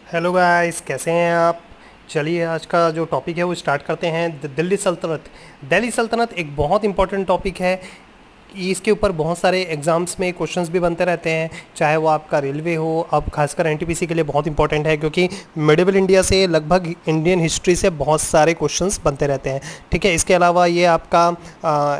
Hello guys, कैसे हैं आप। चलिए आज का जो टॉपिक है वो स्टार्ट करते हैं। दिल्ली सल्तनत। दिल्ली सल्तनत एक बहुत इंपॉर्टेंट टॉपिक है। इसके ऊपर बहुत सारे एग्ज़ाम्स में क्वेश्चंस भी बनते रहते हैं, चाहे वो आपका रेलवे हो। अब खासकर एनटीपीसी के लिए बहुत इंपॉर्टेंट है क्योंकि मिडिवल इंडिया से लगभग इंडियन हिस्ट्री से बहुत सारे क्वेश्चंस बनते रहते हैं। ठीक है, इसके अलावा ये आपका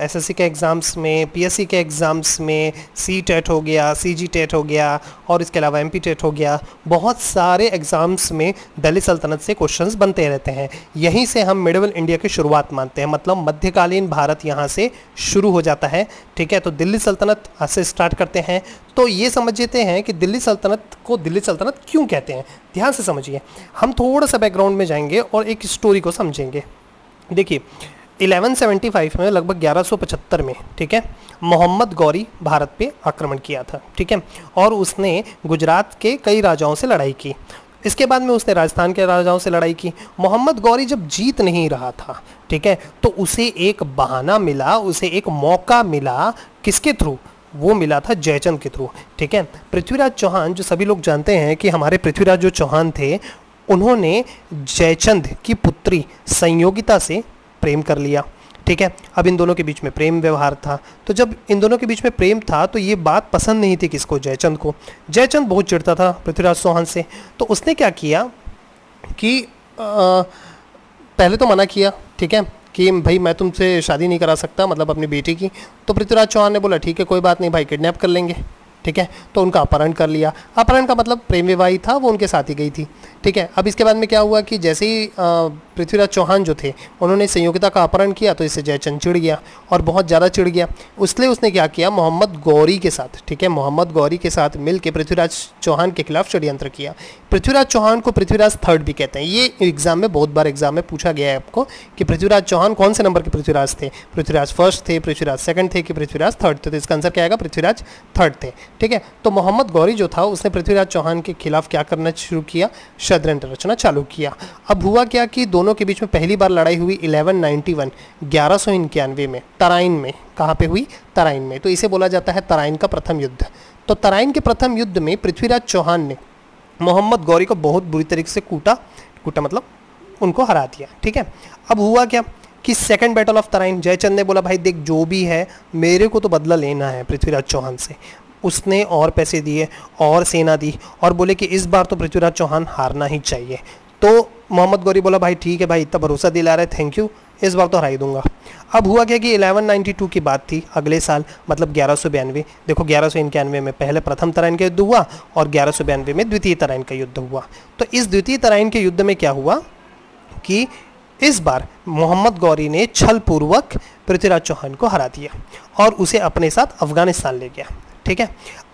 एसएससी के एग्ज़ाम्स में, पीएससी के एग्ज़ाम्स में, सी टेट हो गया, सीजी टेट हो गया और इसके अलावा एमपी टेट हो गया। बहुत सारे एग्ज़ाम्स में दिल्ली सल्तनत से क्वेश्चंस बनते रहते हैं। यहीं से हम मिडिवल इंडिया की शुरुआत मानते हैं, मतलब मध्यकालीन भारत यहाँ से शुरू हो जाता है। ठीक है, तो दिल्ली सल्तनत से स्टार्ट करते हैं। तो ये समझ लेते हैं कि दिल्ली सल्तनत को दिल्ली सल्तनत क्यों कहते हैं। ध्यान से समझिए, हम थोड़ा सा बैकग्राउंड में जाएंगे और एक स्टोरी को समझेंगे। देखिए 1175 में, लगभग 1175 में, ठीक है, मोहम्मद गौरी भारत पे आक्रमण किया था। ठीक है, और उसने गुजरात के कई राजाओं से लड़ाई की। इसके बाद में उसने राजस्थान के राजाओं से लड़ाई की। मोहम्मद गौरी जब जीत नहीं रहा था, ठीक है, तो उसे एक बहाना मिला, उसे एक मौका मिला। किसके थ्रू? वो मिला था जयचंद के थ्रू। ठीक है, पृथ्वीराज चौहान, जो सभी लोग जानते हैं कि हमारे पृथ्वीराज जो चौहान थे, उन्होंने जयचंद की पुत्री संयोगिता से प्रेम कर लिया। ठीक है, अब इन दोनों के बीच में प्रेम व्यवहार था। तो जब इन दोनों के बीच में प्रेम था तो ये बात पसंद नहीं थी किसको? जयचंद को। जयचंद बहुत चिढ़ता था पृथ्वीराज चौहान से। तो उसने क्या किया कि पहले तो मना किया, ठीक है, कि भाई मैं तुमसे शादी नहीं करा सकता, मतलब अपनी बेटी की। तो पृथ्वीराज चौहान ने बोला ठीक है, कोई बात नहीं भाई, किडनैप कर लेंगे। ठीक है, तो उनका अपहरण कर लिया। अपहरण का मतलब प्रेम विवाही था, वो उनके साथ ही गई थी। ठीक है, अब इसके बाद में क्या हुआ कि जैसे ही पृथ्वीराज चौहान जो थे उन्होंने संयोगिता का अपहरण किया तो इससे जयचंद चिढ़ गया और बहुत ज़्यादा चिढ़ गया। इसलिए उसने क्या किया, मोहम्मद गौरी के साथ, ठीक है, मोहम्मद गौरी के साथ मिलकर पृथ्वीराज चौहान के खिलाफ षड्यंत्र किया। पृथ्वीराज चौहान को पृथ्वीराज थर्ड भी कहते हैं। ये एग्जाम में बहुत बार एग्जाम में पूछा गया है आपको कि पृथ्वीराज चौहान कौन से नंबर के पृथ्वीराज थे? पृथ्वीराज फर्स्ट थे, पृथ्वीराज सेकंड थे कि पृथ्वीराज थर्ड थे? तो इसका आंसर क्या आएगा? पृथ्वीराज थर्ड थे। ठीक है, तो मोहम्मद गौरी जो था उसने पृथ्वीराज चौहान के खिलाफ क्या करना शुरू किया? षड्यंत्र रचना चालू किया। अब हुआ क्या कि दोनों के बीच में पहली बार लड़ाई हुई 1191 1191 में, तराइन में। कहाँ पे हुई? तराइन में। तो इसे बोला जाता है तराइन का प्रथम युद्ध। तो तराइन के प्रथम युद्ध में पृथ्वीराज चौहान ने मोहम्मद गौरी को बहुत बुरी तरीके से कूटा मतलब उनको हरा दिया। ठीक है, अब हुआ क्या कि second battle of Tarain, Jaichand ने बोला भाई देख जो भी है मेरे को तो बदला लेना है पृथ्वीराज चौहान से। उसने और पैसे दिए और सेना दी और बोले कि इस बार तो पृथ्वीराज चौहान हारना ही चाहिए। तो मोहम्मद गौरी बोला भाई ठीक है भाई, इतना भरोसा दिला रहे, थैंक यू, इस बार तो हरा ही दूंगा। अब हुआ क्या कि 1192 की बात थी, अगले साल, मतलब 1192। देखो 1191 में पहले प्रथम तराइन का युद्ध हुआ और 1192 में द्वितीय तराइन का युद्ध हुआ। तो इस द्वितीय तराइन के युद्ध में क्या हुआ कि इस बार मोहम्मद गौरी ने छल पूर्वक पृथ्वीराज चौहान को हरा दिया और उसे अपने साथ अफगानिस्तान ले गया। ठीक है,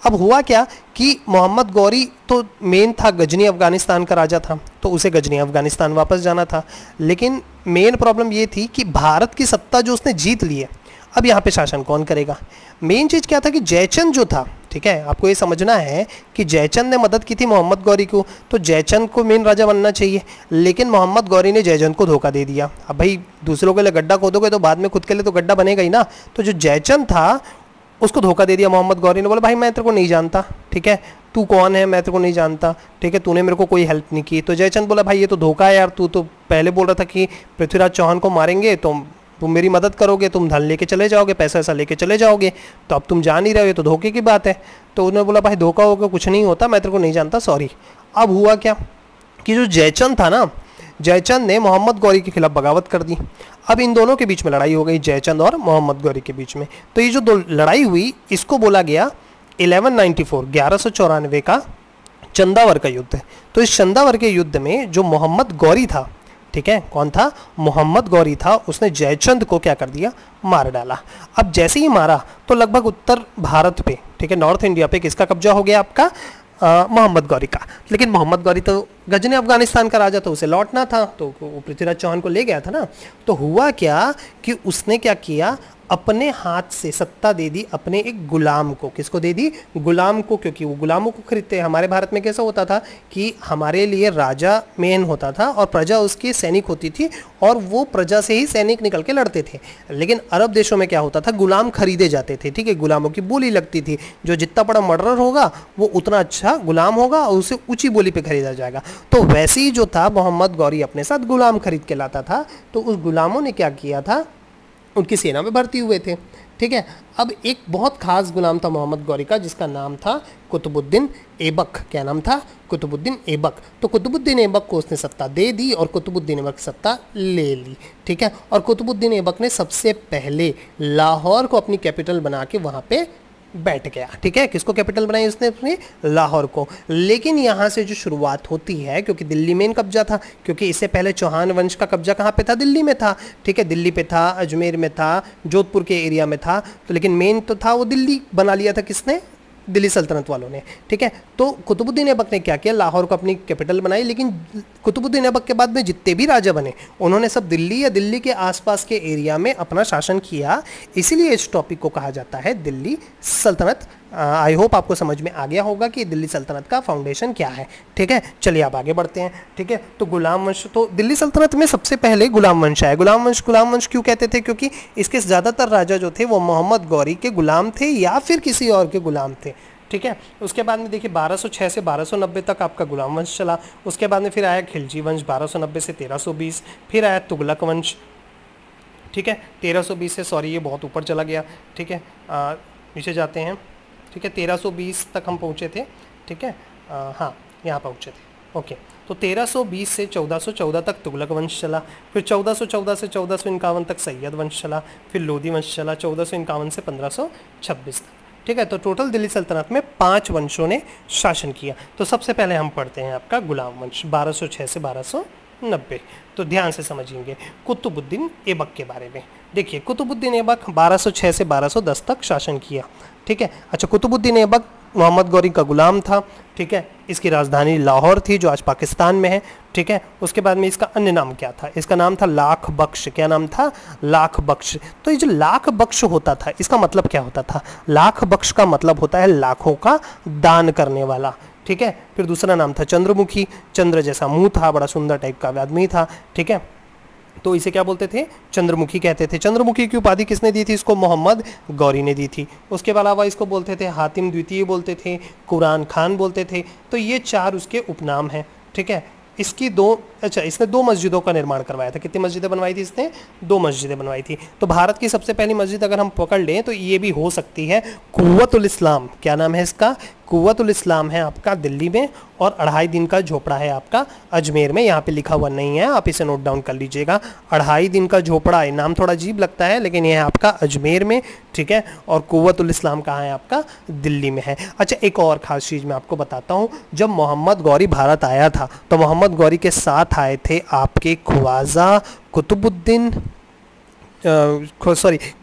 अब हुआ क्या कि मोहम्मद गौरी तो मेन था, गजनी अफगानिस्तान का राजा था, तो उसे गजनी अफगानिस्तान वापस जाना था। लेकिन मेन प्रॉब्लम ये थी कि भारत की सत्ता जो उसने जीत ली है, अब यहाँ पे शासन कौन करेगा? मेन चीज़ क्या था कि जयचंद जो था, ठीक है, आपको ये समझना है कि जयचंद ने मदद की थी मोहम्मद गौरी को, तो जयचंद को मेन राजा बनना चाहिए। लेकिन मोहम्मद गौरी ने जयचंद को धोखा दे दिया। अब भाई दूसरों के लिए गड्ढा खोदोगे तो बाद में खुद के लिए तो गड्ढा बनेगा ही ना। तो जो जयचंद था उसको धोखा दे दिया मोहम्मद गौरी ने। बोला भाई मैं तेरे को नहीं जानता, ठीक है, तू कौन है, मैं तेरे को नहीं जानता, ठीक है, तूने मेरे को कोई हेल्प नहीं की। तो जयचंद बोला भाई ये तो धोखा है यार, तू तो पहले बोल रहा था कि पृथ्वीराज चौहान को मारेंगे तो तुम मेरी मदद करोगे, तुम धन लेके चले जाओगे, पैसा ऐसा लेके चले जाओगे, तो अब तुम जान ही रहे हो, ये तो धोखे की बात है। तो उन्होंने बोला भाई धोखा हो गया, कुछ नहीं होता, मैं तेरे को नहीं जानता, सॉरी। अब हुआ क्या कि जो जयचंद था ना, जयचंद ने मोहम्मद गौरी के खिलाफ बगावत कर दी। अब इन दोनों के बीच में लड़ाई हो गई, जयचंद और मोहम्मद गौरी के बीच में। तो ये जो दो लड़ाई हुई इसको बोला गया 1194 का चंदावर का युद्ध। तो इस चंदावर के युद्ध में जो मोहम्मद गौरी था, ठीक है, कौन था? मोहम्मद गौरी था। उसने जयचंद को क्या कर दिया? मार डाला। अब जैसे ही मारा तो लगभग उत्तर भारत पे, ठीक है, नॉर्थ इंडिया पे किसका कब्जा हो गया? आपका मोहम्मद गौरी का। लेकिन मोहम्मद गौरी तो गजनी अफगानिस्तान का राजा, तो उसे लौटना था, तो वो पृथ्वीराज चौहान को ले गया था ना। तो हुआ क्या कि उसने क्या किया, अपने हाथ से सत्ता दे दी अपने एक गुलाम को। किसको दे दी? गुलाम को, क्योंकि वो गुलामों को खरीदते हैं। हमारे भारत में कैसा होता था कि हमारे लिए राजा मेन होता था और प्रजा उसकी सैनिक होती थी, और वो प्रजा से ही सैनिक निकल के लड़ते थे। लेकिन अरब देशों में क्या होता था, गुलाम खरीदे जाते थे, ठीक है, गुलामों की बोली लगती थी। जो जितना बड़ा मर्डरर होगा वो उतना अच्छा गुलाम होगा और उसे ऊंची बोली पे खरीदा जाएगा। तो वैसे ही जो था, मोहम्मद गौरी अपने साथ गुलाम खरीद के लाता था। तो उस गुलामों ने क्या किया था, उनकी सेना में भर्ती हुए थे, ठीक है। अब एक बहुत खास गुलाम था मोहम्मद गौरी का, जिसका नाम था कुतुबुद्दीन ऐबक। क्या नाम था? कुतुबुद्दीन ऐबक। तो कुतुबुद्दीन ऐबक को उसने सत्ता दे दी और कुतुबुद्दीन ऐबक सत्ता ले ली, ठीक है। और कुतुबुद्दीन ऐबक ने सबसे पहले लाहौर को अपनी कैपिटल बना के वहाँ पे बैठ गया, ठीक है। किसको कैपिटल बनाई उसने? अपनी लाहौर को। लेकिन यहाँ से जो शुरुआत होती है, क्योंकि दिल्ली में कब्जा था, क्योंकि इससे पहले चौहान वंश का कब्जा कहाँ पे था? दिल्ली में था, ठीक है। दिल्ली पे था, अजमेर में था, जोधपुर के एरिया में था। तो लेकिन मेन तो था वो दिल्ली बना लिया था किसने? दिल्ली सल्तनत वालों ने, ठीक है। तो कुतुबुद्दीन ऐबक ने क्या किया, लाहौर को अपनी कैपिटल बनाई। लेकिन कुतुबुद्दीन ऐबक के बाद में जितने भी राजा बने, उन्होंने सब दिल्ली या दिल्ली के आसपास के एरिया में अपना शासन किया। इसीलिए इस टॉपिक को कहा जाता है दिल्ली सल्तनत। आई होप आपको समझ में आ गया होगा कि दिल्ली सल्तनत का फाउंडेशन क्या है, ठीक है। चलिए आप आगे बढ़ते हैं, ठीक है। तो गुलाम वंश, तो दिल्ली सल्तनत में सबसे पहले गुलाम वंश आया। गुलाम वंश क्यों कहते थे? क्योंकि इसके ज़्यादातर राजा जो थे वो मोहम्मद गौरी के गुलाम थे या फिर किसी और के गुलाम थे, ठीक है। उसके बाद में देखिए 1206 से 1290 तक आपका गुलाम वंश चला। उसके बाद में फिर आया खिलजी वंश 1290 से 1320, फिर आया तुगलक वंश, ठीक है। 1320 से, सॉरी ये बहुत ऊपर चला गया, ठीक है, नीचे जाते हैं, ठीक है। 1320 तक हम पहुँचे थे, ठीक है, हाँ यहाँ पहुँचे थे, ओके। तो 1320 से 1414 तक तुगलक वंश चला, फिर 1414 से 1451 तक सैयद वंश चला, फिर लोधी वंश चला 1451 से 1526 तक, ठीक है। तो टोटल दिल्ली सल्तनत में 5 वंशों ने शासन किया। तो सबसे पहले हम पढ़ते हैं आपका गुलाम वंश 1206 से 1290। तो ध्यान से समझिएंगे कुतुबुद्दीन ऐबक के बारे में। देखिए कुतुबुद्दीन ऐबक 1206 से 1210 तक शासन किया, ठीक है। अच्छा, कुतुबुद्दीन ऐबक मोहम्मद गौरी का गुलाम था, ठीक है। इसकी राजधानी लाहौर थी जो आज पाकिस्तान में है, ठीक है। उसके बाद में इसका अन्य नाम क्या था? इसका नाम था लाख बख्श। क्या नाम था? लाख बख्श। तो ये जो लाख बख्श होता था, इसका मतलब क्या होता था? लाख बख्श का मतलब होता है लाखों का दान करने वाला, ठीक है। फिर दूसरा नाम था चंद्रमुखी। चंद्र जैसा मुंह था, बड़ा सुंदर टाइप का आदमी था, ठीक है। तो इसे क्या बोलते थे? चंद्रमुखी कहते थे। चंद्रमुखी की उपाधि किसने दी थी? इसको मोहम्मद गौरी ने दी थी। उसके अलावा इसको बोलते थे हातिम द्वितीय बोलते थे, कुरान खान बोलते थे। तो ये 4 उसके उपनाम हैं, ठीक है। इसकी इसने 2 मस्जिदों का निर्माण करवाया था। कितनी मस्जिदें बनवाई थी इसने? 2 मस्जिदें बनवाई थी। तो भारत की सबसे पहली मस्जिद अगर हम पकड़ लें तो ये भी हो सकती है कुव्वतुल इस्लाम। क्या नाम है इसका? कुव्वतुल इस्लाम है आपका दिल्ली में, और 2.5 दिन का झोपड़ा है आपका अजमेर में। यहाँ पे लिखा हुआ नहीं है, आप इसे नोट डाउन कर लीजिएगा। 2.5 दिन का झोपड़ा है, नाम थोड़ा अजीब लगता है लेकिन यह है आपका अजमेर में, ठीक है। और कुव्वतुल इस्लाम कहाँ है? आपका दिल्ली में है। अच्छा, एक और ख़ास चीज़ मैं आपको बताता हूँ। जब मोहम्मद गौरी भारत आया था तो मोहम्मद गौरी के साथ आए थे आपके ख्वाजा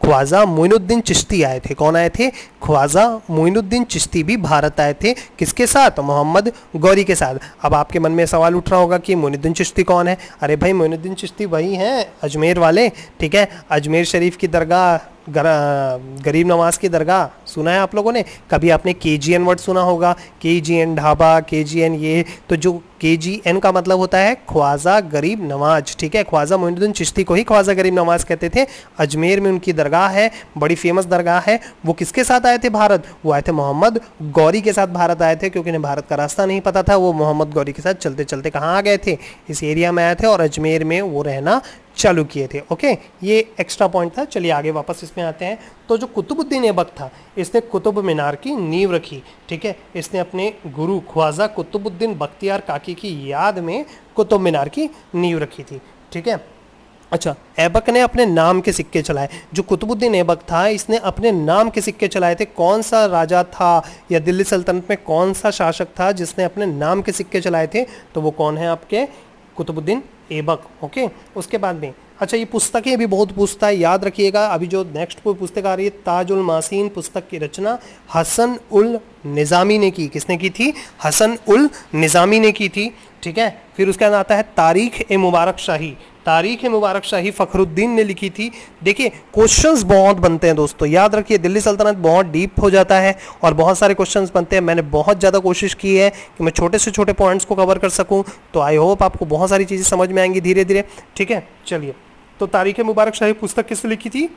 ख्वाजा मोइनुद्दीन चिश्ती आए थे। कौन आए थे? ख्वाजा मोइनुद्दीन चिश्ती भी भारत आए थे। किसके साथ? मोहम्मद गौरी के साथ। अब आपके मन में सवाल उठ रहा होगा कि मोइनुद्दीन चिश्ती कौन है? अरे भाई, मोइनुद्दीन चिश्ती वही हैं अजमेर वाले, ठीक है। अजमेर शरीफ की दरगाह, गरीब नवाज की दरगाह सुना है आप लोगों ने? कभी आपने KGN वर्ड सुना होगा, KGN ढाबा, KGN ये। तो जो KGN का मतलब होता है ख्वाजा गरीब नवाज, ठीक है। ख्वाजा मोइनुद्दीन चिश्ती को ही ख्वाजा गरीब नवाज कहते थे। अजमेर में उनकी दरगाह है, बड़ी फेमस दरगाह है। वो किसके साथ आए थे भारत? वो आए थे मोहम्मद गौरी के साथ भारत आए थे, क्योंकि उन्हें भारत का रास्ता नहीं पता था। वो मोहम्मद गौरी के साथ चलते चलते कहाँ आ गए थे? इस एरिया में आए थे और अजमेर में वो रहना चालू किए थे, ओके। ये एक्स्ट्रा पॉइंट था। चलिए आगे वापस इसमें आते हैं। तो जो कुतुबुद्दीन ऐबक था, इसने कुतुब मीनार की नींव रखी, ठीक है। इसने अपने गुरु ख्वाजा कुतुबुद्दीन बख्तियार काकी की याद में कुतुब मीनार की नींव रखी थी, ठीक है। अच्छा, ऐबक ने अपने नाम के सिक्के चलाए। जो कुतुबुद्दीन ऐबक था, इसने अपने नाम के सिक्के चलाए थे। कौन सा राजा था या दिल्ली सल्तनत में कौन सा शासक था जिसने अपने नाम के सिक्के चलाए थे? तो वो कौन है? आपके कुतुबुद्दीन ऐबक, ओके। उसके बाद में अच्छा, ये पुस्तकें भी बहुत पूछता है, याद रखिएगा। अभी जो नेक्स्ट पुस्तक आ रही है ताजुल मासीन, पुस्तक की रचना हसन उल निज़ामी ने की। किसने की थी? हसन उल निज़ामी ने की थी, ठीक है। फिर उसके बाद आता है तारीख ए मुबारक शाही, तारीख मुबारक शाही फखरुद्दीन ने लिखी थी। देखिए क्वेश्चंस बहुत बनते हैं दोस्तों, याद रखिए दिल्ली सल्तनत बहुत डीप हो जाता है और बहुत सारे क्वेश्चंस बनते हैं। मैंने बहुत ज़्यादा कोशिश की है कि मैं छोटे से छोटे पॉइंट्स को कवर कर सकूं, तो आई होप आपको बहुत सारी चीज़ें समझ में आएंगी धीरे धीरे। ठीक है, चलिए, तो तारीख मुबारक शाही पुस्तक किसने लिखी थी?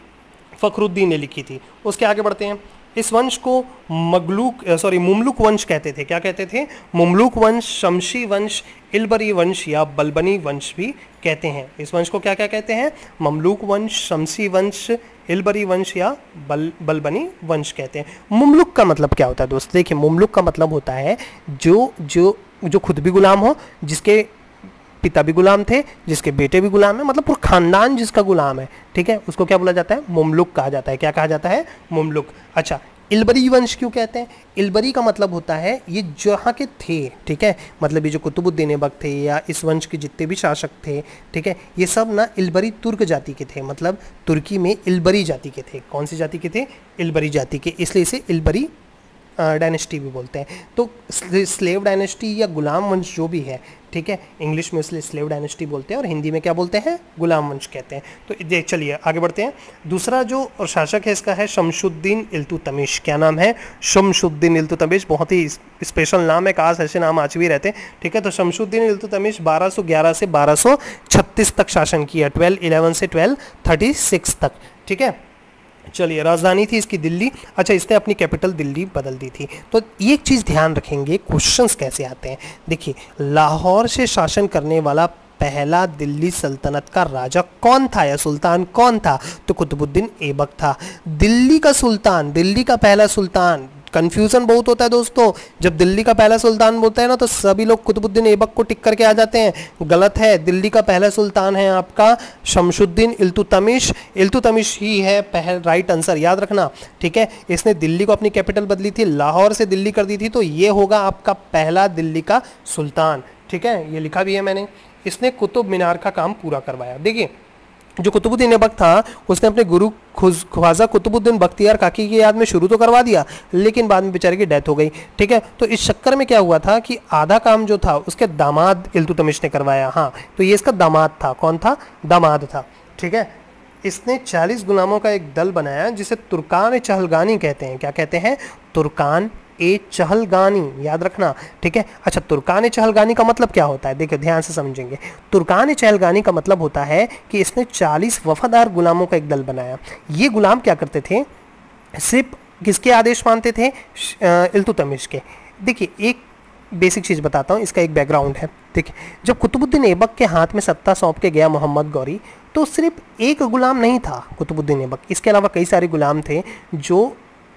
फखरुद्दीन ने लिखी थी। उसके आगे बढ़ते हैं। इस वंश को मुमलुक वंश कहते थे। क्या कहते थे? मुमलुक वंश, शमशी वंश, इलबरी वंश या बलबनी वंश भी कहते हैं। इस वंश को क्या क्या कहते हैं? ममलुक वंश, शमशी वंश, इलबरी वंश या बलबनी वंश कहते हैं। मुमलुक का मतलब क्या होता है दोस्त? देखिए, मुमलुक का मतलब होता है जो जो जो खुद भी गुलाम हो, जिसके पिता भी गुलाम थे, जिसके बेटे भी गुलाम है, मतलब पूरा खानदान जिसका गुलाम है। ठीक है, उसको क्या बोला जाता है? मुमलुक कहा जाता है। क्या कहा जाता है? मुमलुक। अच्छा, इलबरी वंश क्यों कहते हैं? इलबरी का मतलब होता है ये जहाँ के थे। ठीक है, मतलब ये जो कुतुबुद्दीन ऐबक थे या इस वंश के जितने भी शासक थे, ठीक है, ये सब ना इलबरी तुर्क जाति के थे। मतलब तुर्की में इलबरी जाति के थे। कौन सी जाति के थे? इलबरी जाति के, इसलिए इसे इलबरी डायनेस्टी भी बोलते हैं। तो स्लेव डायनेस्टी या गुलाम वंश जो भी है, ठीक है, इंग्लिश में इसलिए स्लेव डायनेस्टी बोलते हैं और हिंदी में क्या बोलते हैं? गुलाम वंश कहते हैं। तो चलिए आगे बढ़ते हैं। दूसरा जो शासक है इसका है शमशुद्दीन इल्तुतमिश। क्या नाम है? शमशुद्दीन इल्तुतमिश। बहुत ही स्पेशल नाम है, काश ऐसे नाम आज भी रहते। ठीक है, तो शमशुद्दीन इल्तुतमिश 1211 से 1236 तक शासन किया, 1211 से 1236 तक। ठीक है, चलिए, राजधानी थी इसकी दिल्ली। अच्छा, इसने अपनी कैपिटल दिल्ली बदल दी थी। तो एक चीज़ ध्यान रखेंगे, क्वेश्चंस कैसे आते हैं। देखिए, लाहौर से शासन करने वाला पहला दिल्ली सल्तनत का राजा कौन था या सुल्तान कौन था? तो कुतुबुद्दीन ऐबक था। दिल्ली का सुल्तान, दिल्ली का पहला सुल्तान, कंफ्यूजन बहुत होता है दोस्तों। जब दिल्ली का पहला सुल्तान बोलते हैं ना, तो सभी लोग कुतुबुद्दीन ऐबक को टिक करके आ जाते हैं। गलत है, दिल्ली का पहला सुल्तान है आपका शमशुद्दीन इल्तुतमिश। इल्तुतमिश ही है राइट आंसर, याद रखना। ठीक है, इसने दिल्ली को अपनी कैपिटल बदली थी, लाहौर से दिल्ली कर दी थी, तो ये होगा आपका पहला दिल्ली का सुल्तान। ठीक है, ये लिखा भी है मैंने। इसने कुतुब मीनार का काम पूरा करवाया। देखिए, जो कुतुबुद्दीन ऐबक था उसने अपने गुरु ख्वाजा कुतुबुद्दीन बख्तियार काकी की याद में शुरू तो करवा दिया, लेकिन बाद में बेचारे की डेथ हो गई। ठीक है, तो इस चक्कर में क्या हुआ था कि आधा काम जो था उसके दामाद इल्तुतमिश ने करवाया। हाँ, तो ये इसका दामाद था। कौन था? दामाद था। ठीक है, इसने 40 गुलामों का एक दल बनाया जिसे तुर्कान चहलगानी कहते हैं। क्या कहते हैं? तुर्कान ए चहलगानी, याद रखना। ठीक है, अच्छा, तुर्कान चहलगानी का मतलब क्या होता है? देखिए, ध्यान से समझेंगे। तुर्कान चहलगानी का मतलब होता है कि इसने 40 वफादार गुलामों का एक दल बनाया। ये गुलाम क्या करते थे? सिर्फ किसके आदेश मानते थे? इल्तुतमिश के। देखिए, एक बेसिक चीज़ बताता हूँ, इसका एक बैकग्राउंड है। देखिए, जब कुतुबुद्दीन ऐबक के हाथ में सत्ता सौंप के गया मोहम्मद गौरी, तो सिर्फ एक गुलाम नहीं था कुतुबुद्दीन ऐबक, इसके अलावा कई सारे गुलाम थे जो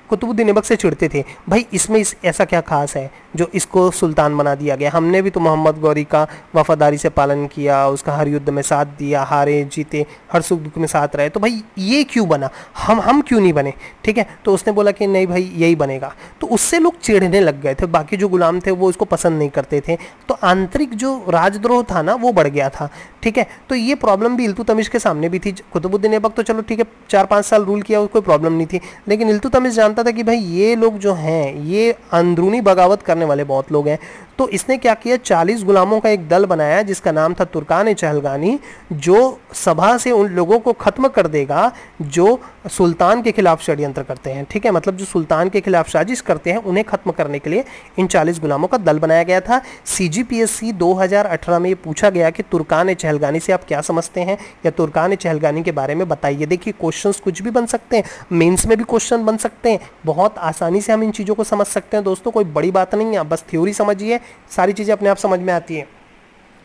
कुतुबुद्दीन ऐबक से चिढ़ते थे। भाई, इसमें ऐसा क्या खास है जो इसको सुल्तान बना दिया गया? हमने भी तो मोहम्मद गौरी का वफादारी से पालन किया, उसका हर युद्ध में साथ दिया, हारे जीते, हर सुख दुख में साथ रहे, तो भाई ये क्यों बना? हम क्यों नहीं बने? ठीक है, तो उसने बोला कि नहीं भाई, यही बनेगा। तो उससे लोग चिढ़ने लग गए थे, बाकी जो गुलाम थे वो इसको पसंद नहीं करते थे, तो आंतरिक जो राजद्रोह था ना वो बढ़ गया था। ठीक है, तो ये प्रॉब्लम भी इल्तुतमिश के सामने भी थी। कुतुबुद्दीन ऐबक तो चलो ठीक है 4-5 साल रूल किया, कोई प्रॉब्लम नहीं थी, लेकिन इल्तुतमिश जानता था कि भाई ये लोग जो हैं ये अंदरूनी बगावत करने वाले बहुत लोग हैं। तो इसने क्या किया? 40 गुलामों का एक दल बनाया जिसका नाम था तुर्कान चहलगानी, जो सभा से उन लोगों को खत्म कर देगा जो सुल्तान के खिलाफ षड्यंत्र करते हैं। ठीक है, मतलब जो सुल्तान के खिलाफ साजिश करते हैं उन्हें खत्म करने के लिए इन 40 गुलामों का दल बनाया गया था। CGPSC 2018 में ये पूछा गया कि तुर्कान चहलगानी से आप क्या समझते हैं या तुर्कान चहलगानी के बारे में बताइए। देखिए, क्वेश्चंस कुछ भी बन सकते हैं, मेंस में भी क्वेश्चन बन सकते हैं, बहुत आसानी से हम इन चीज़ों को समझ सकते हैं दोस्तों, कोई बड़ी बात नहीं है, बस थ्योरी समझिए, सारी चीज़ें अपने आप समझ में आती हैं।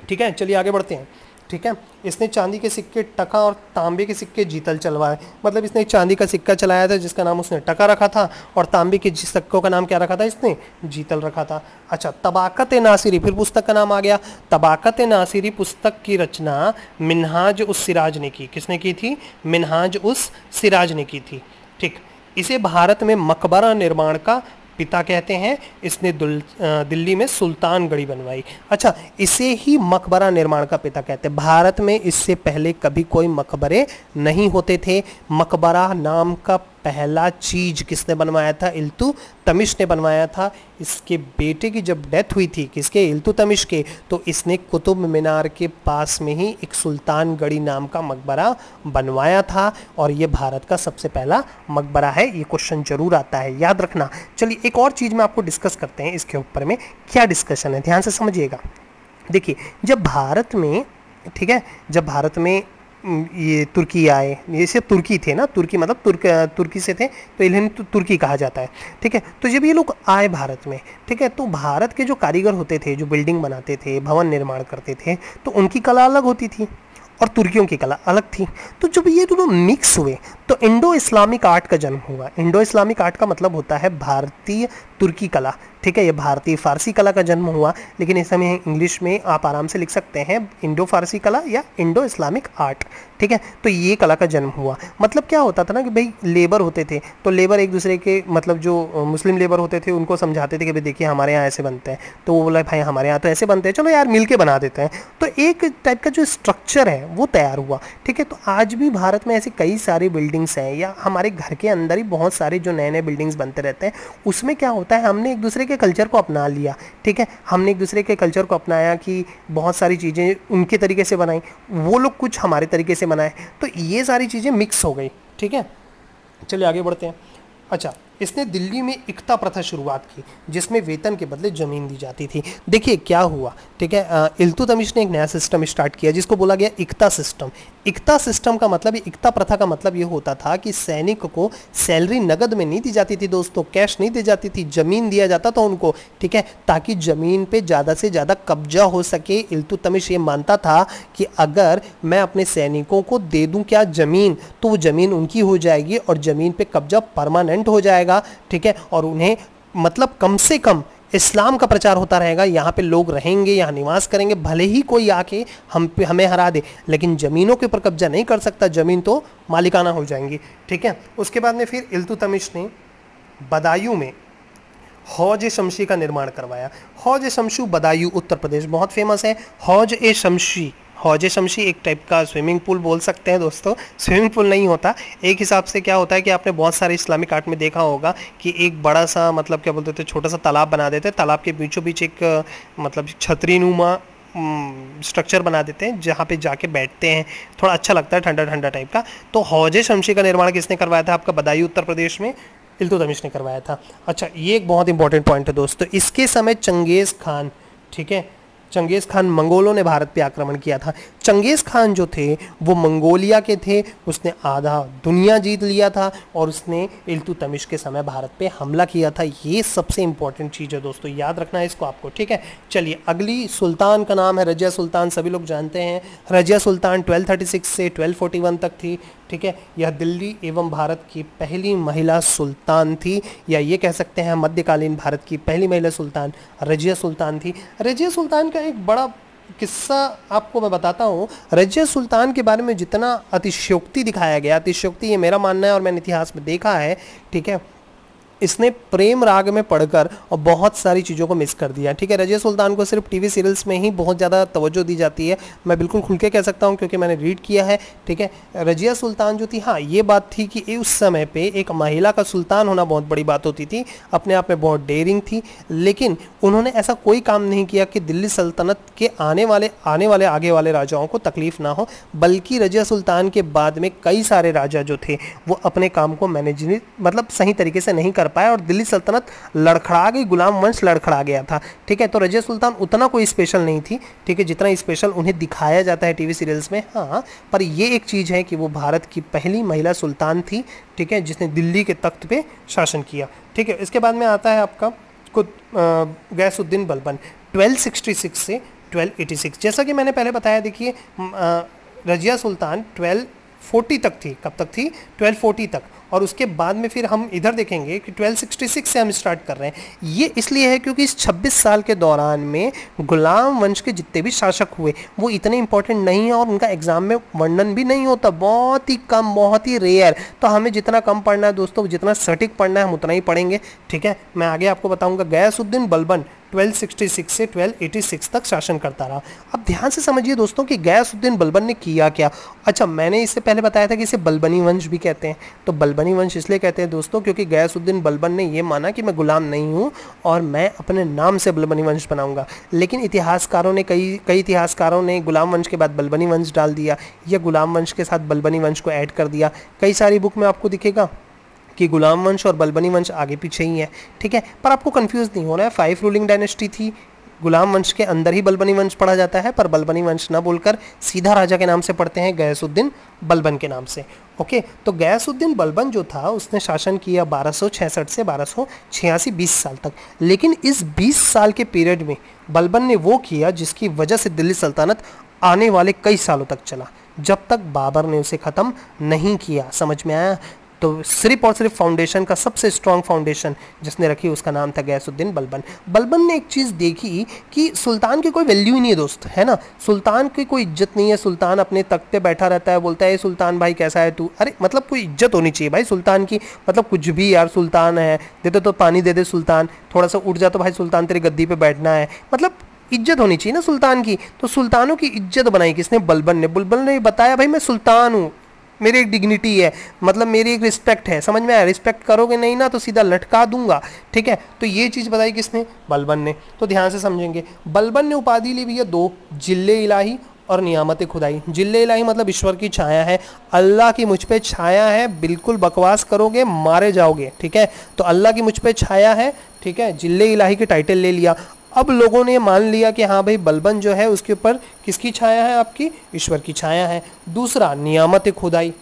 ठीक है, चलिए आगे बढ़ते हैं। ठीक है, इसने चांदी के सिक्के टका और तांबे के सिक्के जीतल चलवाए। मतलब इसने एक चांदी का सिक्का चलाया था जिसका नाम उसने टका रखा था, और तांबे के सिक्कों का नाम क्या रखा था? इसने जीतल रखा था। अच्छा, तबाकत नासिरी, फिर पुस्तक का नाम आ गया। तबाकत नासिरी पुस्तक की रचना मिनहाज उस सिराज ने की। किसने की थी? मिनहाज उस सिराज ने की थी। ठीक, इसे भारत में मकबरा निर्माण का पिता कहते हैं। इसने दिल्ली में सुल्तान गढ़ी बनवाई। अच्छा, इसे ही मकबरा निर्माण का पिता कहते हैं। भारत में इससे पहले कभी कोई मकबरे नहीं होते थे। मकबरा नाम का पहला चीज किसने बनवाया था? इल्तुतमिश ने बनवाया था। इसके बेटे की जब डेथ हुई थी, किसके? इल्तुतमिश के, तो इसने कुतुब मीनार के पास में ही एक सुल्तान गढ़ी नाम का मकबरा बनवाया था और ये भारत का सबसे पहला मकबरा है। ये क्वेश्चन जरूर आता है, याद रखना। चलिए एक और चीज़ मैं आपको डिस्कस करते हैं, इसके ऊपर में क्या डिस्कशन है, ध्यान से समझिएगा। देखिए जब भारत में, ठीक है, जब भारत में ये तुर्की आए, ये सिर्फ तुर्की थे ना, तुर्की मतलब तुर्की से थे तो इन्हें तुर्की कहा जाता है, ठीक है। तो जब ये लोग आए भारत में, ठीक है, तो भारत के जो कारीगर होते थे, जो बिल्डिंग बनाते थे, भवन निर्माण करते थे, तो उनकी कला अलग होती थी और तुर्कियों की कला अलग थी। तो जब ये दोनों मिक्स हुए तो इंडो इस्लामिक आर्ट का जन्म हुआ। इंडो इस्लामिक आर्ट का मतलब होता है भारतीय तुर्की कला, ठीक है, ये भारतीय फारसी कला का जन्म हुआ, लेकिन इस समय इंग्लिश में आप आराम से लिख सकते हैं इंडो फारसी कला या इंडो इस्लामिक आर्ट, ठीक है। तो ये कला का जन्म हुआ। मतलब क्या होता था ना कि भाई लेबर होते थे, तो लेबर एक दूसरे के, मतलब जो मुस्लिम लेबर होते थे उनको समझाते थे कि भाई देखिए हमारे यहाँ ऐसे बनते हैं, तो वो बोला भाई हमारे यहाँ तो ऐसे बनते हैं, चलो यार मिल के बना देते हैं। तो एक टाइप का जो स्ट्रक्चर है वो तैयार हुआ, ठीक है। तो आज भी भारत में ऐसी कई सारी बिल्डिंग्स हैं, या हमारे घर के अंदर ही बहुत सारे जो नए नए बिल्डिंग्स बनते रहते हैं, उसमें क्या होता है, हमने एक दूसरे के कल्चर को अपना लिया, ठीक है। हमने एक दूसरे के कल्चर को अपनाया कि बहुत सारी चीज़ें उनके तरीके से बनाई, वो लोग कुछ हमारे तरीके से बनाए, तो ये सारी चीज़ें मिक्स हो गई, ठीक है। चलिए आगे बढ़ते हैं। अच्छा, इसने दिल्ली में इक्ता प्रथा शुरुआत की, जिसमें वेतन के बदले ज़मीन दी जाती थी। देखिए क्या हुआ, ठीक है, इल्तुतमिश ने एक नया सिस्टम स्टार्ट किया जिसको बोला गया इक्ता सिस्टम। इक्ता सिस्टम का मतलब, इक्ता प्रथा का मतलब ये होता था कि सैनिक को सैलरी नगद में नहीं दी जाती थी दोस्तों, कैश नहीं दी जाती थी, ज़मीन दिया जाता था उनको, ठीक है, ताकि ज़मीन पे ज़्यादा से ज़्यादा कब्जा हो सके। इल्तुतमिश ये मानता था कि अगर मैं अपने सैनिकों को दे दूं क्या ज़मीन, तो वो ज़मीन उनकी हो जाएगी और ज़मीन पे कब्जा परमानेंट हो जाएगा, ठीक है, और उन्हें मतलब कम से कम इस्लाम का प्रचार होता रहेगा, यहाँ पे लोग रहेंगे, यहाँ निवास करेंगे, भले ही कोई आके हमें हरा दे, लेकिन ज़मीनों के ऊपर कब्जा नहीं कर सकता, ज़मीन तो मालिकाना हो जाएंगी, ठीक है। उसके बाद में फिर इल्तुतमिश ने बदायूं में हौज ए शमशी का निर्माण करवाया। हौज ए शमशू बदायूं उत्तर प्रदेश बहुत फेमस है। हौज ए शमशी, हौज ए शमशी एक टाइप का स्विमिंग पूल बोल सकते हैं दोस्तों, स्विमिंग पूल नहीं होता, एक हिसाब से क्या होता है कि आपने बहुत सारे इस्लामिक आर्ट में देखा होगा कि एक बड़ा सा, मतलब क्या बोलते थे, छोटा सा तालाब बना देते हैं, तालाब के बीचों बीच एक मतलब छतरी नुमा स्ट्रक्चर बना देते हैं जहाँ पे जाके बैठते हैं, थोड़ा अच्छा लगता है, ठंडा ठंडा टाइप का। तो हौज ए शमशी का निर्माण किसने करवाया था? आपका बदायूं उत्तर प्रदेश में इल्तुतमिश ने करवाया था। अच्छा, ये एक बहुत इंपॉर्टेंट पॉइंट है दोस्तों। इसके समय चंगेज़ खान, ठीक है, चंगेज़ खान, मंगोलों ने भारत पे आक्रमण किया था। चंगेज़ खान जो थे वो मंगोलिया के थे, उसने आधा दुनिया जीत लिया था और उसने इल्तुतमिश के समय भारत पे हमला किया था। ये सबसे इंपॉर्टेंट चीज़ है दोस्तों, याद रखना है इसको आपको, ठीक है। चलिए अगली सुल्तान का नाम है रजिया सुल्तान, सभी लोग जानते हैं। रजिया सुल्तान 1236 से 1241 तक थी, ठीक है। यह दिल्ली एवं भारत की पहली महिला सुल्तान थी, या ये कह सकते हैं मध्यकालीन भारत की पहली महिला सुल्तान रजिया सुल्तान थी। रजिया सुल्तान का एक बड़ा किस्सा आपको मैं बताता हूँ। रजिया सुल्तान के बारे में जितना अतिशयोक्ति दिखाया गया, अतिशयोक्ति ये मेरा मानना है और मैंने इतिहास में देखा है, ठीक है, इसने प्रेम राग में पढ़कर और बहुत सारी चीज़ों को मिस कर दिया, ठीक है। रजिया सुल्तान को सिर्फ टीवी सीरियल्स में ही बहुत ज़्यादा तवज्जो दी जाती है, मैं बिल्कुल खुल के कह सकता हूँ क्योंकि मैंने रीड किया है, ठीक है। रजिया सुल्तान जो थी, हाँ ये बात थी कि उस समय पे एक महिला का सुल्तान होना बहुत बड़ी बात होती थी, अपने आप में बहुत डेयरिंग थी, लेकिन उन्होंने ऐसा कोई काम नहीं किया कि दिल्ली सल्तनत के आने वाले आगे वाले राजाओं को तकलीफ ना हो, बल्कि रजिया सुल्तान के बाद में कई सारे राजा जो थे वो अपने काम को मैनेज मतलब सही तरीके से नहीं कर पाया और दिल्ली सल्तनत लड़खड़ा गई, गुलाम वंश लड़खड़ा गया था, ठीक है। तो रजिया सुल्तान उतना कोई स्पेशल नहीं थी, ठीक है, जितना स्पेशल उन्हें दिखाया जाता है टीवी सीरियल्स में। हाँ, पर ये एक चीज़ है कि वो भारत की पहली महिला सुल्तान थी, ठीक है, जिसने दिल्ली के तख्त पे शासन किया, ठीक है। इसके बाद में आता है आपका गैसुद्दीन बलबन 1266 से 1286। जैसा कि मैंने पहले बताया, देखिए रजिया सुल्तान 1240 तक थी, कब तक थी? 1240 तक, और उसके बाद में फिर हम इधर देखेंगे कि 1266 से हम स्टार्ट कर रहे हैं। ये इसलिए है क्योंकि इस 26 साल के दौरान में गुलाम वंश के जितने भी शासक हुए वो इतने इंपॉर्टेंट नहीं है और उनका एग्जाम में वर्णन भी नहीं होता, बहुत ही कम, बहुत ही रेयर। तो हमें जितना कम पढ़ना है दोस्तों, जितना सटीक पढ़ना है हम उतना ही पढ़ेंगे, ठीक है। मैं आगे आपको बताऊँगा। गयासुद्दीन बलबन 1266 से 1286 तक शासन करता रहा। अब ध्यान से समझिए दोस्तों कि गयासुद्दीन बलबन ने किया क्या। अच्छा, मैंने इससे पहले बताया था कि इसे बलबनी वंश भी कहते हैं। तो बलबनी वंश इसलिए कहते हैं दोस्तों क्योंकि गयासुद्दीन बलबन ने ये माना कि मैं गुलाम नहीं हूँ और मैं अपने नाम से बलबनी वंश बनाऊंगा। लेकिन इतिहासकारों ने कई इतिहासकारों ने गुलाम वंश के बाद बलबनी वंश डाल दिया या गुलाम वंश के साथ बलबनी वंश को ऐड कर दिया। कई सारी बुक में आपको दिखेगा कि गुलाम वंश और बलबनी वंश आगे पीछे ही है, ठीक है। पर आपको कंफ्यूज नहीं होना है, 5 रूलिंग डायनेस्टी थी, गुलाम वंश के अंदर ही बलबनी वंश पढ़ा जाता है, पर बलबनी वंश ना बोलकर सीधा राजा के नाम से पढ़ते हैं, गयासुद्दीन बलबन के नाम से। ओके, तो गयासुद्दीन बलबन जो था उसने शासन किया 1266 से 1286, 20 साल तक। लेकिन इस 20 साल के पीरियड में बलबन ने वो किया जिसकी वजह से दिल्ली सल्तनत आने वाले कई सालों तक चला, जब तक बाबर ने उसे ख़त्म नहीं किया। समझ में आया? तो सिर्फ और सिर्फ फाउंडेशन का सबसे स्ट्रॉन्ग फाउंडेशन जिसने रखी उसका नाम था गयासुद्दीन बलबन। बलबन ने एक चीज़ देखी कि सुल्तान की कोई वैल्यू ही नहीं है दोस्त, है ना। सुल्तान की कोई इज्जत नहीं है, सुल्तान अपने तख्त पे बैठा रहता है, बोलता है सुल्तान भाई कैसा है तू। अरे मतलब कोई इज्जत होनी चाहिए भाई सुल्तान की, मतलब कुछ भी यार, सुल्तान है, दे दे तो पानी दे दे सुल्तान, थोड़ा सा उठ जा तो भाई सुल्तान तेरी गद्दी पे बैठना है, मतलब इज्जत होनी चाहिए ना सुल्तान की। तो सुल्तानों की इज्जत बनाई किसने? बलबन ने। बलबन ने बताया भाई मैं सुल्तान हूँ, मेरी एक डिग्निटी है, मतलब मेरी एक रिस्पेक्ट है। समझ में आया? रिस्पेक्ट करोगे नहीं ना तो सीधा लटका दूंगा, ठीक है। तो ये चीज़ बताई किसने? बलबन ने। तो ध्यान से समझेंगे, बलबन ने उपाधि ली भैया 2, जिल्ले इलाही और नियामत खुदाई। जिल्ले इलाही मतलब ईश्वर की छाया है, अल्लाह की मुझ पे छाया है, बिल्कुल बकवास करोगे मारे जाओगे, ठीक है। तो अल्लाह की मुझ पे छाया है, ठीक है, जिल्ले इलाही की टाइटल ले लिया। अब लोगों ने मान लिया कि हाँ भाई बलबन जो है उसके ऊपर किसकी छाया है? आपकी ईश्वर की छाया है। दूसरा नियामत खुदाई,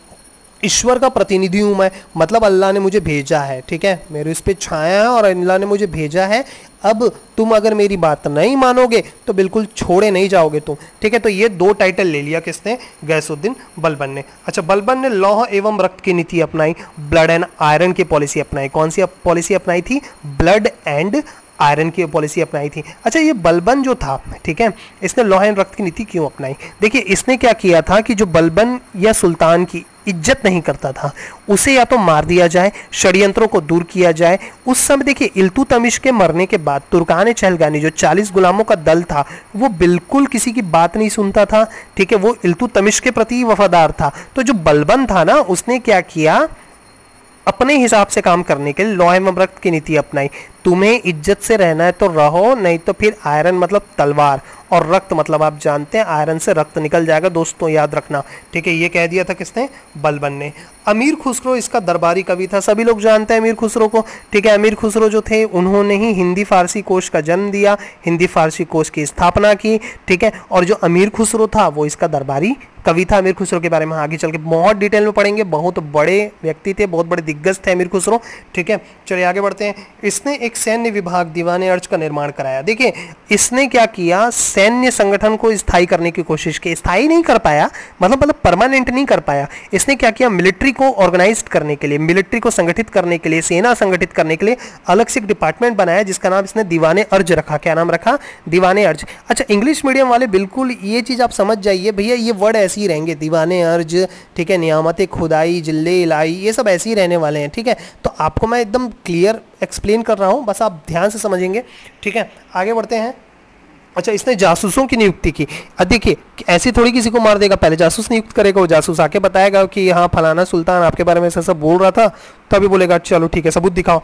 ईश्वर का प्रतिनिधि हूँ मैं, मतलब अल्लाह ने मुझे भेजा है, ठीक है, मेरे इस पे छाया है और अल्लाह ने मुझे भेजा है। अब तुम अगर मेरी बात नहीं मानोगे तो बिल्कुल छोड़े नहीं जाओगे तुम, ठीक है। तो ये 2 टाइटल ले लिया किसने? गयासुद्दीन बलबन ने। अच्छा, बलबन ने लौह एवं रक्त की नीति अपनाई, ब्लड एंड आयरन की पॉलिसी अपनाई। कौन सी पॉलिसी अपनाई थी? ब्लड एंड आयरन की पॉलिसी अपनाई थी। अच्छा, ये बलबन जो था, ठीक है, इसने लौह एवं रक्त की नीति क्यों अपनाई? देखिए, इसने क्या किया था कि जो बलबन या सुल्तान की इज्जत नहीं करता था उसे या तो मार दिया जाए, षड्यंत्रों को दूर किया जाए। उस समय देखिए इल्तुतमिश के मरने के बाद तुर्कान चहलगानी जो 40 गुलामों का दल था वो बिल्कुल किसी की बात नहीं सुनता था, ठीक है, वो इल्तुतमिश के प्रति वफादार था। तो जो बलबन था ना, उसने क्या किया, अपने हिसाब से काम करने के लिए लौह एवं रक्त की नीति अपनाई। तुम्हें इज्जत से रहना है तो रहो, नहीं तो फिर आयरन मतलब तलवार और रक्त मतलब आप जानते हैं आयरन से रक्त निकल जाएगा दोस्तों, याद रखना, ठीक है। ये कह दिया था किसने? बलबन ने। अमीर खुसरो इसका दरबारी कवि था, सभी लोग जानते हैं अमीर खुसरो को, ठीक है। अमीर खुसरो जो थे उन्होंने ही हिंदी फारसी कोश का जन्म दिया, हिंदी फारसी कोश की स्थापना की, ठीक है। और जो अमीर खुसरो था वो इसका दरबारी कवि था। अमीर खुसरो के बारे में आगे चल के बहुत डिटेल में पढ़ेंगे, बहुत बड़े व्यक्ति थे, बहुत बड़े दिग्गज थे अमीर खुसरो, ठीक है। चलिए आगे बढ़ते हैं। इसने एक सैन्य विभाग दीवाने अर्ज का निर्माण कराया। देखिए इसने क्या किया, सैन्य संगठन को स्थायी करने की कोशिश की, स्थायी नहीं कर पाया, मतलब परमानेंट नहीं कर पाया। इसने क्या किया, मिलिट्री को ऑर्गेनाइज करने के लिए, मिलिट्री को संगठित करने के लिए, सेना संगठित करने के लिए अलग से एक डिपार्टमेंट बनाया जिसका नाम इसने दीवाने अर्ज रखा। क्या नाम रखा? दीवाने अर्ज। अच्छा, इंग्लिश मीडियम वाले बिल्कुल ये चीज़ आप समझ जाइए भैया, ये वर्ड ऐसे ही रहेंगे, दीवाने अर्ज, ठीक है, नियामत खुदाई, जिल्ले इलाही, ये सब ऐसे ही रहने वाले हैं, ठीक है। तो आपको मैं एकदम क्लियर एक्सप्लेन कर रहा हूँ, बस आप ध्यान से समझेंगे, ठीक है। आगे बढ़ते हैं। अच्छा, इसने जासूसों की नियुक्ति की। अब देखिए ऐसे थोड़ी किसी को मार देगा, पहले जासूस नियुक्त करेगा, वो जासूस आके बताएगा कि हाँ फलाना सुल्तान आपके बारे में ऐसा सब बोल रहा था, तभी बोलेगा चलो ठीक है सबूत दिखाओ,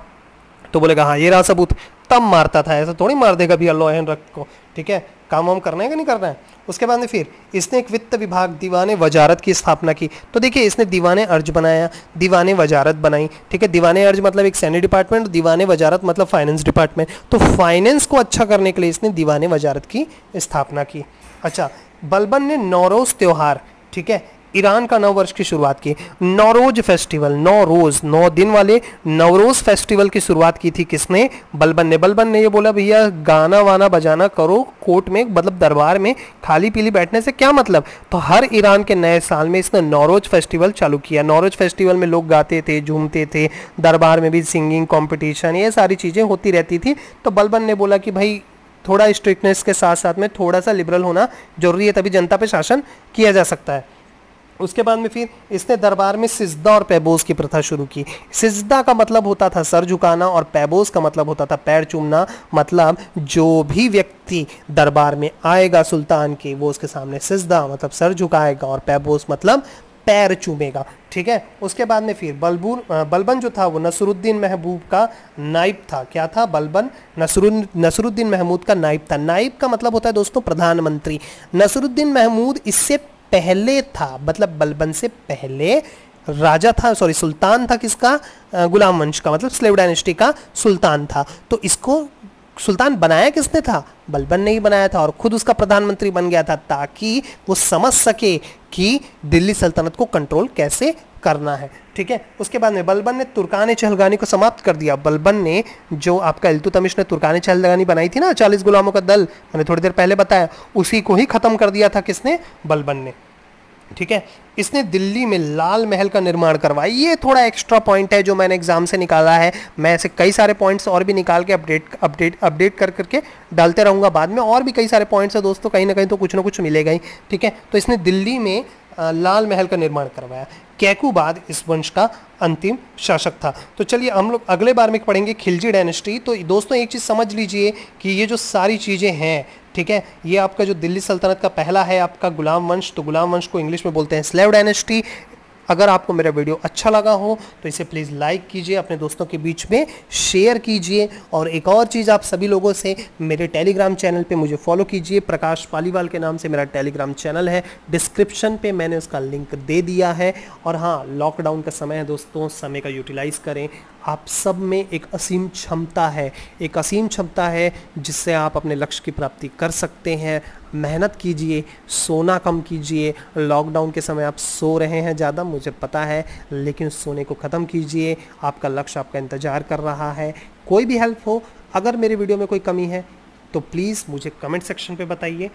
तो बोलेगा हाँ ये रहा सबूत, तब मारता था। ऐसा थोड़ी मार देगा भैया लॉ एंड रक्त को, ठीक है। काम वाम करना है कि नहीं करना है। उसके बाद में फिर इसने एक वित्त विभाग दीवाने वजारत की स्थापना की। तो देखिए इसने दीवाने अर्ज बनाया, दीवाने वजारत बनाई, ठीक है। दीवाने अर्ज मतलब एक सैन्य डिपार्टमेंट, दीवाने वजारत मतलब फाइनेंस डिपार्टमेंट। तो फाइनेंस को अच्छा करने के लिए इसने दीवाने वजारत की स्थापना की। अच्छा, बलबन ने नौरोज त्यौहार, ठीक है, ईरान का नव वर्ष की शुरुआत की। नौरोज फेस्टिवल, नौरोज 9 दिन वाले नवरोज फेस्टिवल की शुरुआत की थी किसने? बलबन ने। बलबन ने ये बोला भैया गाना वाना बजाना करो कोर्ट में, मतलब दरबार में खाली पीली बैठने से क्या मतलब। तो हर ईरान के नए साल में इसने नौरोज फेस्टिवल चालू किया। नौरोज फेस्टिवल में लोग गाते थे, झूमते थे, दरबार में भी सिंगिंग कॉम्पिटिशन, ये सारी चीज़ें होती रहती थी। तो बलबन ने बोला कि भाई थोड़ा स्ट्रिक्टनेस के साथ साथ में थोड़ा सा लिबरल होना जरूरी है, तभी जनता पे शासन किया जा सकता है। उसके बाद में फिर इसने दरबार में सिजदा और पैबोस की प्रथा शुरू की। सिजदा का मतलब होता था सर झुकाना और पैबोस का मतलब होता था पैर चूमना। मतलब जो भी व्यक्ति दरबार में आएगा सुल्तान के, वो उसके सामने सिजदा मतलब सर झुकाएगा और पैबोस मतलब पैर चूमेगा। ठीक है। उसके बाद में फिर बलबन जो था वो नसरुद्दीन महमूद का नाइब था। क्या था? बलबन नसरुद्दीन महमूद का नाइब था। नाइब का मतलब होता है दोस्तों प्रधानमंत्री। नसरुद्दीन महमूद इससे पहले था, मतलब बलबन से पहले राजा था, सॉरी सुल्तान था। किसका? गुलाम वंश का, मतलब स्लेव डायनेस्टी का सुल्तान था। तो इसको सुल्तान बनाया किसने था? बलबन ने ही बनाया था और खुद उसका प्रधानमंत्री बन गया था, ताकि वो समझ सके कि दिल्ली सल्तनत को कंट्रोल कैसे करना है। ठीक है। उसके बाद में बलबन ने तुर्कान चहलगानी को समाप्त कर दिया। बलबन ने, जो आपका इल्तुतमिश ने तुर्कान चहलगानी बनाई थी ना 40 गुलामों का दल, मैंने थोड़ी देर पहले बताया, उसी को ही खत्म कर दिया था। किसने? बलबन ने। ठीक है। इसने दिल्ली में लाल महल का निर्माण करवाया। ये थोड़ा एक्स्ट्रा पॉइंट है जो मैंने एग्जाम से निकाला है। मैं ऐसे कई सारे पॉइंट्स और भी निकाल के अपडेट कर करके डालते रहूँगा बाद में। और भी कई सारे पॉइंट्स है दोस्तों, कहीं ना कहीं तो कुछ ना कुछ मिलेगा ही। ठीक है। तो इसने दिल्ली में लाल महल का निर्माण करवाया। कैकूबाद इस वंश का अंतिम शासक था। तो चलिए हम लोग अगले बार में पढ़ेंगे खिलजी डायनेस्टी। तो दोस्तों एक चीज़ समझ लीजिए कि ये जो सारी चीज़ें हैं, ठीक है, ये आपका जो दिल्ली सल्तनत का पहला है आपका गुलाम वंश, तो गुलाम वंश को इंग्लिश में बोलते हैं स्लेव डायनेस्टी। अगर आपको मेरा वीडियो अच्छा लगा हो तो इसे प्लीज़ लाइक कीजिए, अपने दोस्तों के बीच में शेयर कीजिए। और एक और चीज़ आप सभी लोगों से, मेरे टेलीग्राम चैनल पे मुझे फॉलो कीजिए। प्रकाश पालीवाल के नाम से मेरा टेलीग्राम चैनल है, डिस्क्रिप्शन पे मैंने उसका लिंक दे दिया है। और हाँ, लॉकडाउन का समय है दोस्तों, समय का यूटिलाइज़ करें। आप सब में एक असीम क्षमता है, एक असीम क्षमता है जिससे आप अपने लक्ष्य की प्राप्ति कर सकते हैं। मेहनत कीजिए, सोना कम कीजिए। लॉकडाउन के समय आप सो रहे हैं ज़्यादा, मुझे पता है, लेकिन सोने को ख़त्म कीजिए। आपका लक्ष्य आपका इंतज़ार कर रहा है। कोई भी हेल्प हो, अगर मेरे वीडियो में कोई कमी है तो प्लीज़ मुझे कमेंट सेक्शन पे बताइए।